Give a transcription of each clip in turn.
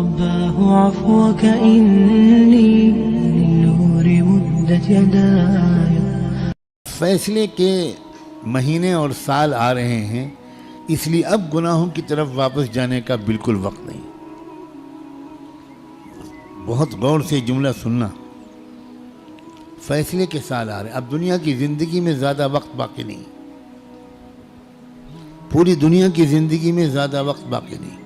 رباه عفوك إني للنور مدت يداي. فیصلے کے مہینے اور سال آ رہے ہیں، اس لیے اب گناہوں کی طرف واپس جانے کا بالکل وقت نہیں. بہت غور سے جملہ سننا. فیصلے کے سال آ رہے ہیں، اب دنیا کی زندگی میں زیادہ وقت باقی نہیں. پوری دنیا کی زندگی میں زیادہ وقت باقی نہیں.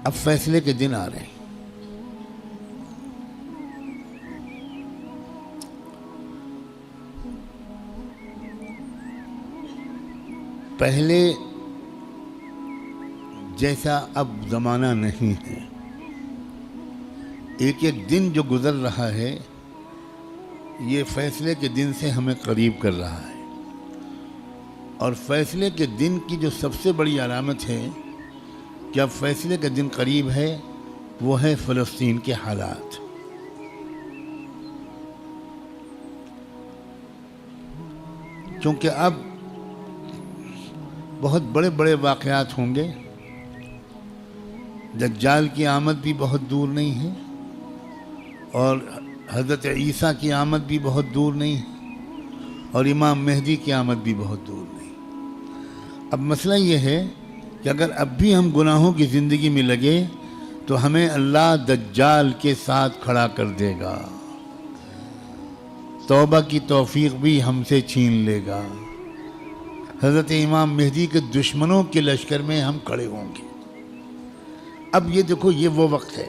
اب فیصلے کے دن آ رہے ہیں. پہلے جیسا اب زمانہ نہیں ہے. ایک ایک دن جو گزر رہا ہے یہ فیصلے کے دن سے ہمیں قریب کر رہا ہے. اور فیصلے کے دن کی جو سب سے بڑی علامت ہے کہ اب فیصلے کا دن قریب ہے، وہ ہے فلسطین کے حالات. کیونکہ اب بہت بڑے بڑے واقعات ہوں گے. دجال کی آمد بھی بہت دور نہیں ہے، اور حضرت عیسیٰ کی آمد بھی بہت دور نہیں ہے، اور امام مہدی کی آمد بھی بہت دور نہیں. اب مسئلہ یہ ہے کہ اگر اب بھی ہم گناہوں کی زندگی میں لگے تو ہمیں اللہ دجال کے ساتھ کھڑا کر دے گا. توبہ کی توفیق بھی ہم سے چھین لے گا. حضرت امام مہدی کے دشمنوں کے لشکر میں ہم کھڑے ہوں گے. اب یہ دیکھو، یہ وہ وقت ہے.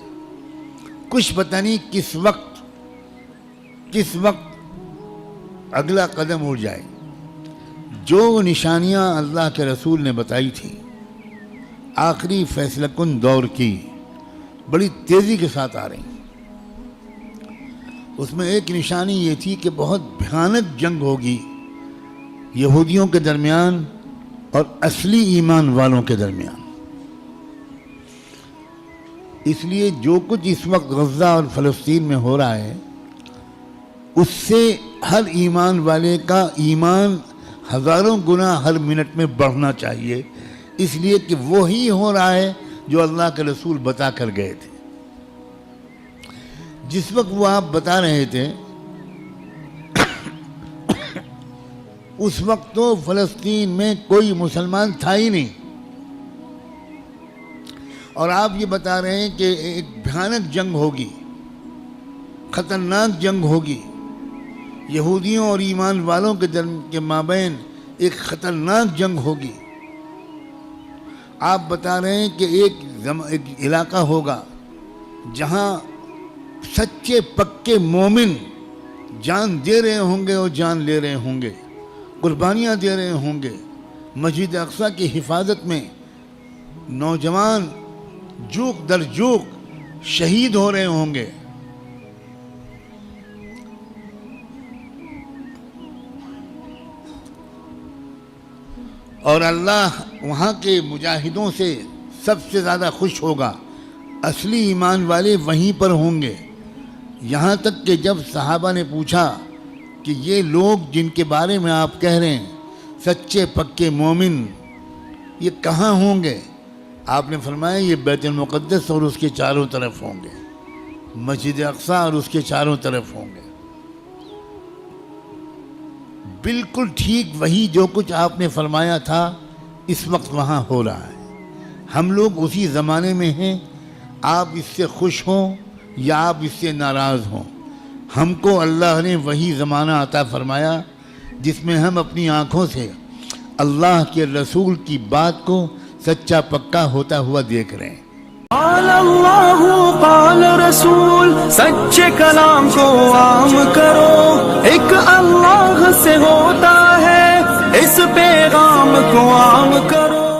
کچھ پتہ نہیں کس وقت اگلا قدم اٹھ جائے. جو نشانیاں اللہ کے رسول نے بتائی تھی آخری فیصلہ کن دور کی، بڑی تیزی کے ساتھ آ رہی ہیں. اس میں ایک نشانی یہ تھی کہ بہت بھیانک جنگ ہوگی یہودیوں کے درمیان اور اصلی ایمان والوں کے درمیان. اس لیے جو کچھ اس وقت غزہ اور فلسطین میں ہو رہا ہے، اس سے ہر ایمان والے کا ایمان ہزاروں گنا ہر منٹ میں بڑھنا چاہیے. اس لیے کہ وہی ہو رہا ہے جو اللہ کے رسول بتا کر گئے تھے. جس وقت وہ آپ بتا رہے تھے اس وقت تو فلسطین میں کوئی مسلمان تھا ہی نہیں. اور آپ یہ بتا رہے ہیں کہ ایک بھیانک جنگ ہوگی، خطرناک جنگ ہوگی، یہودیوں اور ایمان والوں کے مابین ایک خطرناک جنگ ہوگی. آپ بتا رہے ہیں کہ ایک علاقہ ہوگا جہاں سچے پکے مومن جان دے رہے ہوں گے اور جان لے رہے ہوں گے، قربانیاں دے رہے ہوں گے. مسجد اقصی کی حفاظت میں نوجوان جوق در جوق شہید ہو رہے ہوں گے. اور اللہ وہاں کے مجاہدوں سے سب سے زیادہ خوش ہوگا. اصلی ایمان والے وہیں پر ہوں گے. یہاں تک کہ جب صحابہ نے پوچھا کہ یہ لوگ جن کے بارے میں آپ کہہ رہے ہیں سچے پکے مومن، یہ کہاں ہوں گے؟ آپ نے فرمایا یہ بیت المقدس اور اس کے چاروں طرف ہوں گے، مسجد اقصی اور اس کے چاروں طرف ہوں گے. بالکل ٹھیک وہی جو کچھ آپ نے فرمایا تھا اس وقت وہاں ہو رہا ہے. ہم لوگ اسی زمانے میں ہیں. آپ اس سے خوش ہوں یا آپ اس سے ناراض ہوں، ہم کو اللہ نے وہی زمانہ عطا فرمایا جس میں ہم اپنی آنکھوں سے اللہ کے رسول کی بات کو سچا پکا ہوتا ہوا دیکھ رہے ہیں. قال اللہ قال رسول، سچے کلام کو عام کرو. ایک اللہ سے ہوتا ہے، اس پیغام کو عام کرو.